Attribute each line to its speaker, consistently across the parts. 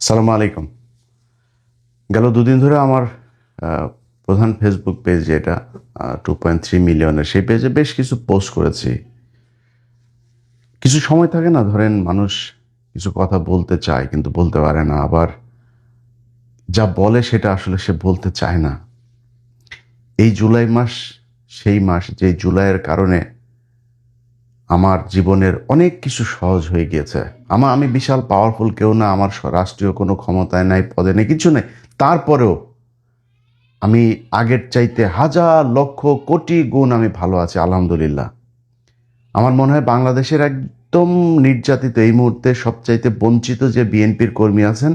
Speaker 1: সালাম আলাইকুম। গেল দুদিন ধরে আমার প্রধান ফেসবুক পেজ যেটা 2.3 মিলিয়নের, সেই পেজে বেশ কিছু পোস্ট করেছি। কিছু সময় থাকে না, ধরেন মানুষ কিছু কথা বলতে চায় কিন্তু বলতে পারে না, আবার যা বলে সেটা আসলে সে বলতে চায় না। এই জুলাই মাস সেই মাস যে জুলাইয়ের কারণে আমার জীবনের অনেক কিছু সহজ হয়ে গিয়েছে। আমি বিশাল পাওয়ারফুল কেউ না, আমার রাষ্ট্রীয় কোনো ক্ষমতায় নাই, পদে নেই, কিছু নেই। তারপরেও আমি আগের চাইতে হাজার লক্ষ কোটি গুণ আমি ভালো আছি, আলহামদুলিল্লাহ। আমার মনে হয় বাংলাদেশের একদম নির্যাতিত, এই মুহূর্তে সবচাইতে বঞ্চিত যে বিএনপির কর্মী আছেন,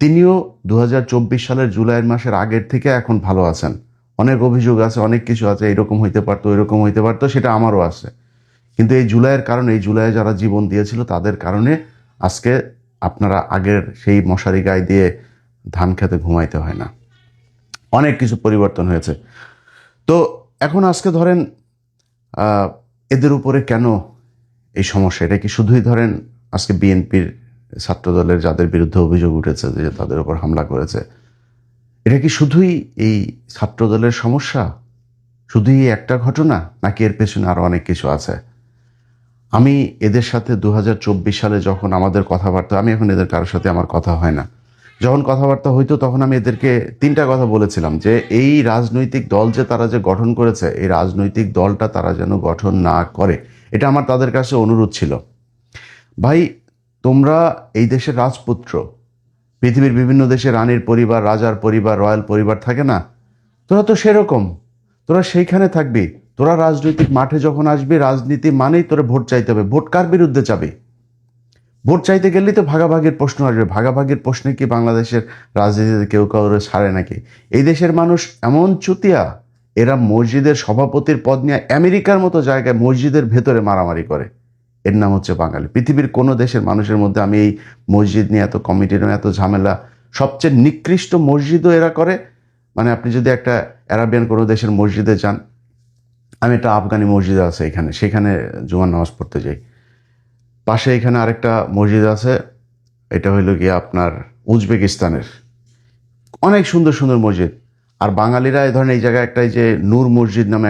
Speaker 1: তিনিও 2024 সালের জুলাইয়ের মাসের আগের থেকে এখন ভালো আছেন। অনেক অভিযোগ আছে, অনেক কিছু আছে, এরকম হইতে পারতো, এরকম হইতে পারতো, সেটা আমারও আছে। কিন্তু এই জুলাইয়ের কারণে, এই জুলাইয়ে যারা জীবন দিয়েছিল তাদের কারণে আজকে আপনারা আগের সেই মশারি গায়ে দিয়ে ধান খেতে ঘুমাইতে হয় না। অনেক কিছু পরিবর্তন হয়েছে। তো এখন আজকে ধরেন এদের উপরে কেন এই সমস্যা? এটা কি শুধুই ধরেন আজকে বিএনপির ছাত্রদলের যাদের বিরুদ্ধে অভিযোগ উঠেছে যে তাদের উপর হামলা করেছে, এটা কি শুধুই এই ছাত্রদলের সমস্যা? শুধুই একটা ঘটনা, নাকি এর পেছনে আরো অনেক কিছু আছে? আমি এদের সাথে 2024 সালে যখন আমাদের কথাবার্তা, আমি এখন এদের কারোর সাথে আমার কথা হয় না, যখন কথাবার্তা হইতো তখন আমি এদেরকে তিনটা কথা বলেছিলাম যে এই রাজনৈতিক দল যে তারা যে গঠন করেছে, এই রাজনৈতিক দলটা তারা যেন গঠন না করে। এটা আমার তাদের কাছে অনুরোধ ছিল। ভাই, তোমরা এই দেশের রাজপুত্র, পৃথিবীর বিভিন্ন দেশে রানীর পরিবার, রাজার পরিবার, রয়্যাল পরিবার থাকে না? তোরা তো সেরকম, তোরা সেইখানে থাকবি। তোরা রাজনৈতিক মাঠে যখন আসবি, রাজনীতি মানেই তোরা ভোট চাইতে হবে। ভোট কার বিরুদ্ধে চাবি? ভোট চাইতে গেলেই তো ভাগাভাগির প্রশ্ন আসবে। ভাগাভাগির প্রশ্নে কি বাংলাদেশের রাজনীতিতে কেউ কাউরে ছাড়ে নাকি? এই দেশের মানুষ এমন চুতিয়া, এরা মসজিদের সভাপতির পদ নিয়ে আমেরিকার মতো জায়গায় মসজিদের ভেতরে মারামারি করে। এর নাম হচ্ছে বাঙালি। পৃথিবীর কোনো দেশের মানুষের মধ্যে আমি এই মসজিদ নিয়ে এত কমিটির এত ঝামেলা, সবচেয়ে নিকৃষ্ট মসজিদও এরা করে। মানে আপনি যদি একটা আরাবিয়ান কোনো দেশের মসজিদে যান, আমি একটা আফগানি মসজিদ আছে এখানে, সেখানে জুমার নামাজ পড়তে যাই। পাশে এখানে আরেকটা মসজিদ আছে, এটা হইল গিয়ে আপনার উজবেকিস্তানের। অনেক সুন্দর সুন্দর মসজিদ। আর বাঙালিরা এই ধরেন এই জায়গায় একটা, এই যে নূর মসজিদ নামে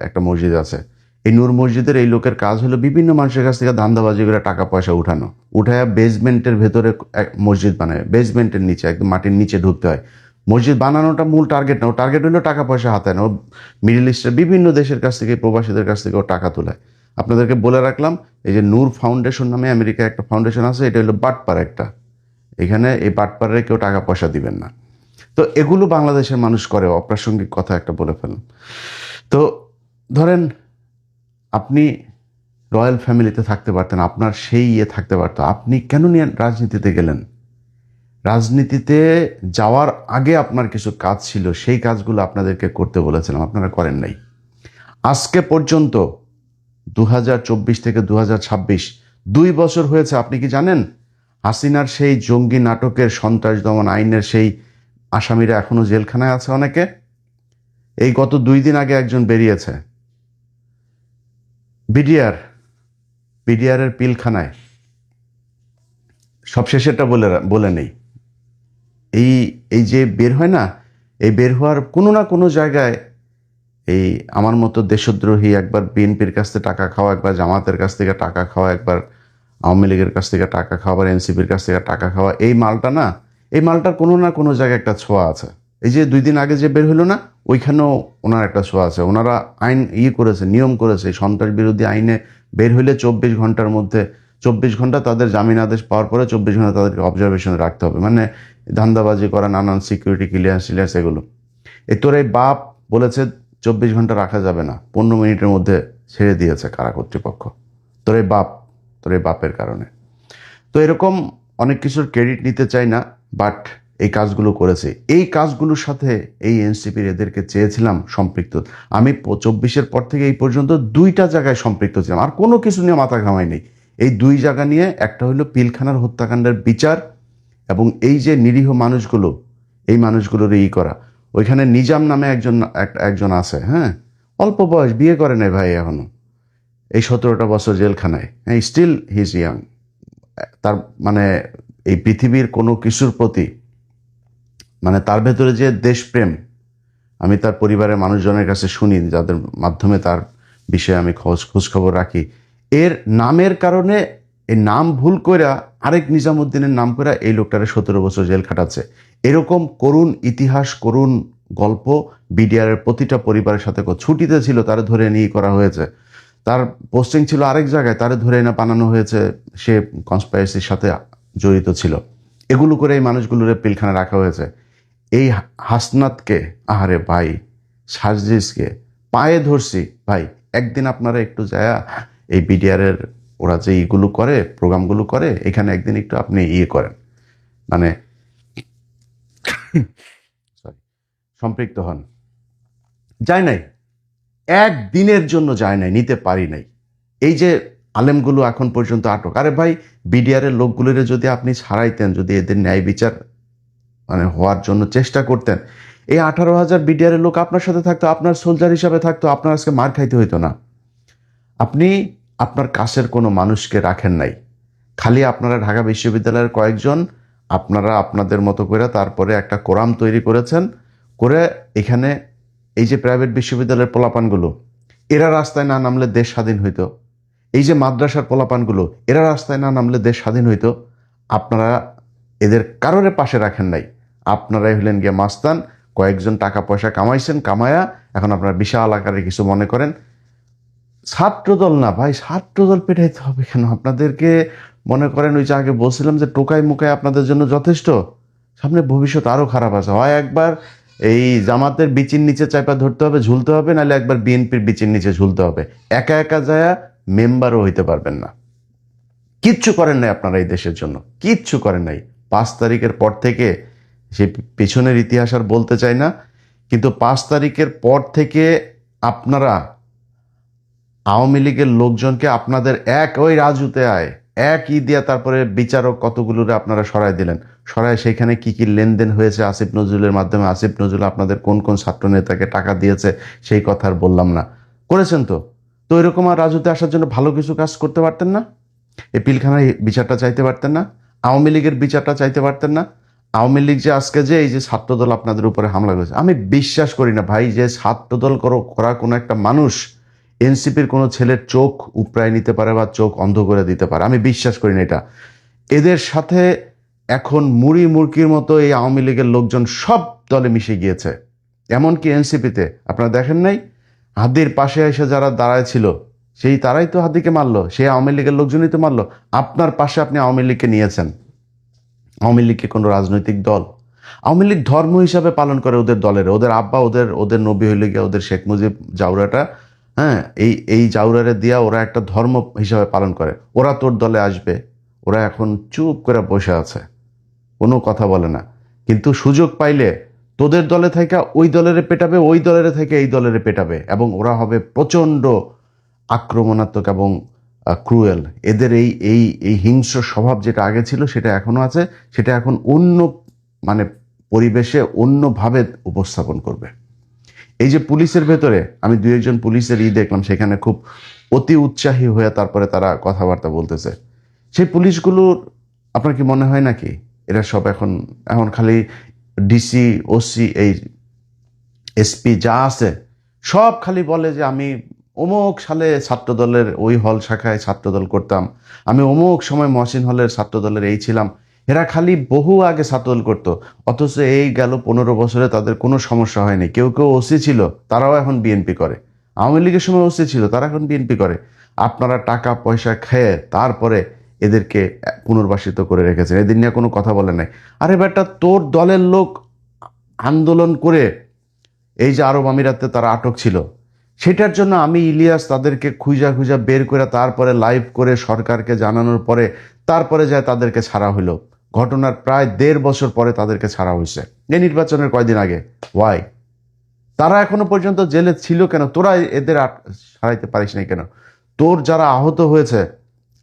Speaker 1: একটা মসজিদ আছে। এই নূর মসজিদের এই লোকের কাজ হলো বিভিন্ন মানুষের কাছ থেকে ধান্দাবাজি করে টাকা পয়সা উঠানো, উঠায়া বেসমেন্টের ভেতরে এক মসজিদ বানায়। বেসমেন্টের নিচে, একদম মাটির নিচে ঢুকতে হয়। মসজিদ বানানোটা মূল টার্গেট না, ও টার্গেট হলো টাকা পয়সা হাতায় না। ও মিডল ইস্টের বিভিন্ন দেশের কাছ থেকে, প্রবাসীদের কাছ থেকে ও টাকা তোলায়। আপনাদেরকে বলে রাখলাম, এই যে নূর ফাউন্ডেশন নামে আমেরিকায় একটা ফাউন্ডেশন আছে, এটা হলো বাটপার একটা। এখানে এই বাটপারে কেউ টাকা পয়সা দিবেন না। তো এগুলো বাংলাদেশের মানুষ করে। অপ্রাসঙ্গিক কথা একটা বলে ফেলুন। তো ধরেন আপনি রয়্যাল ফ্যামিলিতে থাকতে পারতেন, আপনার সেই থাকতে পারতো, আপনি কেন নিয়ে রাজনীতিতে গেলেন? রাজনীতিতে যাওয়ার আগে আপনার কিছু কাজ ছিল, সেই কাজগুলো আপনাদেরকে করতে বলেছিলাম, আপনারা করেন নাই। আজকে পর্যন্ত 2024 থেকে 2026, 2 বছর হয়েছে। আপনি কি জানেন হাসিনার সেই জঙ্গি নাটকের, সন্ত্রাস দমন আইনের সেই আসামিরা এখনো জেলখানায় আছে অনেকে? এই গত 2 দিন আগে একজন বেরিয়েছে বিডিআর, বিডিআরের পিলখানায়। সবশেষেরটা বলে নেই। এই এই যে বের হয় না, এই বের হওয়ার কোনো না কোনো জায়গায় এই আমার মতো দেশদ্রোহী, একবার বিএনপির কাছ থেকে টাকা খাওয়া, একবার জামাতের কাছ থেকে টাকা খাওয়া, একবার আওয়ামী লীগের কাছ থেকে টাকা খাওয়া, আবার এনসিপির কাছ থেকে টাকা খাওয়া, এই মালটা না, এই মালটার কোনো না কোনো জায়গায় একটা ছোঁয়া আছে। এই যে 2 দিন আগে যে বের হলো না, ওইখানেও ওনার একটা ছোঁয়া আছে। ওনারা আইন করেছে, নিয়ম করেছে, সন্ত্রাস বিরোধী আইনে বের হইলে 24 ঘন্টার মধ্যে, 24 ঘন্টা তাদের জামিন আদেশ পাওয়ার পরে 24 ঘন্টা তাদেরকে অবজারভেশনে রাখতে হবে। মানে ধান্দাবাজি করা, নানান সিকিউরিটি ক্লিয়ারেন্স এগুলো। তোর এই বাপ বলেছে 24 ঘন্টা রাখা যাবে না, 15 মিনিটের মধ্যে ছেড়ে দিয়েছে কারা কর্তৃপক্ষ। তোর এই বাপ, তোর এই বাপের কারণে। তো এরকম অনেক কিছুর ক্রেডিট নিতে চাই না, বাট এই কাজগুলো করেছে। এই কাজগুলোর সাথে এই এনসিপির এদেরকে চেয়েছিলাম সম্পৃক্ত। আমি 24-এর পর থেকে এই পর্যন্ত 2টা জায়গায় সম্পৃক্ত ছিলাম, আর কোনো কিছু নিয়ে মাথা ঘামাইনি। এই 2 জায়গা নিয়ে, একটা হলো পিলখানার হত্যাকাণ্ডের বিচার, এবং এই যে নিরীহ মানুষগুলো, এই মানুষগুলোর করা। ওইখানে নিজাম নামে একজন আছে, হ্যাঁ, অল্প বয়স, বিয়ে করে নাই ভাই এখনো, এই 17টা বছর জেলখানায়, হ্যাঁ, স্টিল হিজ ইয়াং। তার মানে এই পৃথিবীর কোনো কিছুর প্রতি মানে তার ভেতরে যে দেশপ্রেম, আমি তার পরিবারের মানুষজনের কাছে শুনি, যাদের মাধ্যমে তার বিষয়ে আমি খোঁজখবর রাখি, এর নামের কারণে এই নাম ভুল কইরা আরেক নিজামুদ্দিনের নাম কইরা এই লোকটারে 17 বছর জেল খাটাচ্ছে। এরকম করুণ ইতিহাস, করুণ গল্প বিডিআরের প্রতিটা পরিবারের সাথে ছুটিতে ছিল তারে ধরে নিয়ে করা হয়েছে, তার পোস্টিং ছিল আরেক জায়গায়, তারে ধরে এনে বানানো হয়েছে সে কনস্পাইরেসির সাথে জড়িত ছিল। এগুলো করে এই মানুষগুলোর পিলখানে রাখা হয়েছে। এই হাসনাতকে, আহারে ভাই, সার্জিসকে পায়ে ধরছি ভাই, একদিন আপনারা একটু যায়া এই বিডিআরের ওরা যে এইগুলো করে, প্রোগ্রামগুলো করে, এখানে একদিন একটু আপনি করেন, মানে সরি, সম্পৃক্ত হন। যায় নাই, একদিনের জন্য যায় নাই, নিতে পারি নাই। এই যে আলেমগুলো এখন পর্যন্ত আটক, আরে ভাই বিডিআরের লোকগুলোরে যদি আপনি ছাড়াইতেন, যদি এদের ন্যায় বিচার মানে হওয়ার জন্য চেষ্টা করতেন, এই 18,000 বিডিআরের লোক আপনার সাথে থাকতো, আপনার সোলজার হিসাবে থাকতো, আপনার আজকে মার খাইতে হইতো না। আপনি আপনার কাছের কোনো মানুষকে রাখেন নাই, খালি আপনারা ঢাকা বিশ্ববিদ্যালয়ের কয়েকজন আপনারা আপনাদের মতো করে তারপরে একটা কোরাম তৈরি করেছেন, করে এখানে এই যে প্রাইভেট বিশ্ববিদ্যালয়ের পোলাপানগুলো, এরা রাস্তায় না নামলে দেশ স্বাধীন হইতো। এই যে মাদ্রাসার পোলাপানগুলো, এরা রাস্তায় না নামলে দেশ স্বাধীন হইতো। আপনারা এদের কারোরে পাশে রাখেন নাই, আপনারাই হলেন গিয়ে মাস্তান, কয়েকজন টাকা পয়সা কামাইছেন, কামায়া এখন আপনারা বিশাল আকারে কিছু মনে করেন। ছাত্রদল না ভাই, ছাত্রদল পেটাইতে হবে কেন আপনাদেরকে? মনে করেন ওই যে আগে বলছিলাম যে টোকাই মুকাই আপনাদের জন্য যথেষ্ট, সামনে ভবিষ্যৎ আরো খারাপ আছে। হয় একবার এই জামাতের বিচির নিচে চাইপা ধরতে হবে, ঝুলতে হবে, নাহলে একবার বিএনপির বিচির নিচে ঝুলতে হবে। একা একা যায়া মেম্বারও হইতে পারবেন না। কিচ্ছু করেন নাই আপনারা এই দেশের জন্য, কিচ্ছু করেন নাই। 5 তারিখের পর থেকে, সে পেছনের ইতিহাস আর বলতে চাই না, কিন্তু 5 তারিখের পর থেকে আপনারা আওয়ামী লীগের লোকজনকে আপনাদের ওই রাজুতে আয় এক দিয়া তারপরে বিচারক কতগুলোরে আপনারা সরাই দিলেন। সরায় সেখানে কি কি লেনদেন হয়েছে আসিফ নজরুলের মাধ্যমে, আসিফ নজরুল আপনাদের কোন কোন ছাত্র নেতাকে টাকা দিয়েছে সেই কথা আর বললাম না। করেছেন তো। তো এরকম আর রাজুতে আসার জন্য ভালো কিছু কাজ করতে পারতেন না? এই পিলখানার বিচারটা চাইতে পারতেন না? আওয়ামী লীগের বিচারটা চাইতে পারতেন না? আওয়ামী লীগ যে আজকে যে এই যে ছাত্রদল আপনাদের উপরে হামলা করেছে, আমি বিশ্বাস করি না ভাই যে ছাত্রদল করা কোনো একটা মানুষ এনসিপির কোনো ছেলের চোখ উপড়ায় নিতে পারে বা চোখ অন্ধ করে দিতে পারে, আমি বিশ্বাস করি না এটা। এদের সাথে এখন মুড়ি মুরকির মতো এই আওয়ামী লীগের লোকজন সব দলে মিশে গিয়েছে, এমনকি এনসিপিতে। আপনারা দেখেন নাই হাদির পাশে এসে যারা দাঁড়ায় ছিল, সেই তারাই তো হাদিকে মারলো, সেই আওয়ামী লীগের লোকজনই তো মারলো। আপনার পাশে আপনি আওয়ামী লীগকে নিয়েছেন। আওয়ামী লীগকে কোনো রাজনৈতিক দল, আওয়ামী লীগ ধর্ম হিসাবে পালন করে ওদের দলের, ওদের আব্বা, ওদের নবী হইলে গিয়ে ওদের শেখ মুজিব জাউরাটা, হ্যাঁ, এই জাউরারে দিয়া ওরা একটা ধর্ম হিসাবে পালন করে। ওরা তোর দলে আসবে, ওরা এখন চুপ করে বসে আছে, কোনো কথা বলে না। কিন্তু সুযোগ পাইলে তোদের দলে থেকে ওই দলের পেটাবে, ওই দলের থেকে এই দলের পেটাবে, এবং ওরা হবে প্রচণ্ড আক্রমণাত্মক এবং ক্রুয়েল। এদের এই এই এই হিংস্র স্বভাব যেটা আগে ছিল সেটা এখনো আছে, সেটা এখন অন্য মানে পরিবেশে অন্যভাবে উপস্থাপন করবে। এই যে পুলিশের ভেতরে আমি 2-1 জন পুলিশের দেখলাম, সেখানে খুব অতি উৎসাহী হয়ে তারপরে তারা কথাবার্তা বলতেছে। সেই পুলিশগুলোর আপনার কি মনে হয় নাকি এরা সব এখন এখন খালি ডিসি, ওসি, এই এসপি যা আছে সব খালি বলে যে আমি অমুক সালে ছাত্রদলের ওই হল শাখায় ছাত্রদল করতাম, আমি অমুক সময় মহসিন হলের ছাত্রদলের এই ছিলাম। এরা খালি বহু আগে ছাত্রদল করতো, অথচ এই গেল 15 বছরে তাদের কোনো সমস্যা হয়নি। কেউ কেউ ওসি ছিল, তারাও এখন বিএনপি করে। আওয়ামী লীগের সময় ওসি ছিল, তারা এখন বিএনপি করে। আপনারা টাকা পয়সা খেয়ে তারপরে এদেরকে পুনর্বাসিত করে রেখেছেন, এদের নিয়ে কোনো কথা বলে নাই। আরে বেটা, তোর দলের লোক আন্দোলন করে এই যে আরব আমিরাতে তারা আটক ছিল, সেটার জন্য আমি ইলিয়াস তাদেরকে খুঁজা খুঁজা বের করে তারপরে লাইভ করে সরকারকে জানানোর পরে তারপরে যায় তাদেরকে ছাড়া হলো। ঘটনার প্রায় 1.5 বছর পরে তাদেরকে ছাড়া হয়েছে, এই নির্বাচনের কয়দিন আগে। ওয়াই? তারা এখনো পর্যন্ত জেলে ছিল কেন? তোরা এদের ছাড়াইতে পারিস নাই কেন? তোর যারা আহত হয়েছে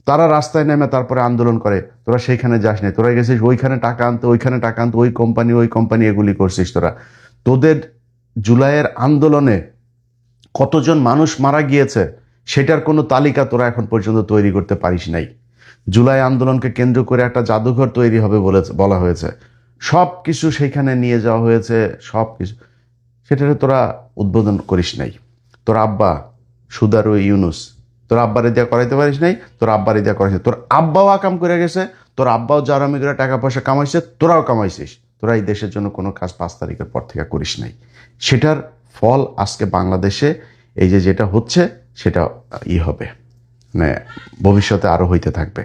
Speaker 1: তারা রাস্তায় নেমে তারপরে আন্দোলন করে, তোরা সেইখানে যাস নাই, তোরা গেছিস ওইখানে টাকা আনতে, ওইখানে টাকা আনতে, ওই কোম্পানি এগুলি করছিস তোরা। তোদের জুলাইয়ের আন্দোলনে কতজন মানুষ মারা গিয়েছে সেটার কোনো তালিকা তোরা এখন পর্যন্ত তৈরি করতে পারিস নাই। জুলাই আন্দোলনকে কেন্দ্র করে একটা জাদুঘর তৈরি হবে বলে বলা হয়েছে, সব কিছু সেখানে নিয়ে যাওয়া হয়েছে, সব কিছু। সেটাকে তোরা উদ্বোধন করিস নাই। তোর আব্বা সুদার ও ইউনুস, তোর আব্বারে দিয়া করাইতে পারিস নাই, তোর আব্বারে দিয়া করাইছে। তোর আব্বাও আকাম করে গেছে, তোর আব্বাও জারামি করে টাকা পয়সা কামাইছে, তোরাও কামাইছিস। তোরা এই দেশের জন্য কোনো কাজ 5 তারিখের পর থেকে করিস নাই। সেটার ফল আজকে বাংলাদেশে এই যে যেটা হচ্ছে সেটা হবে, মানে ভবিষ্যতে আরো হইতে থাকবে।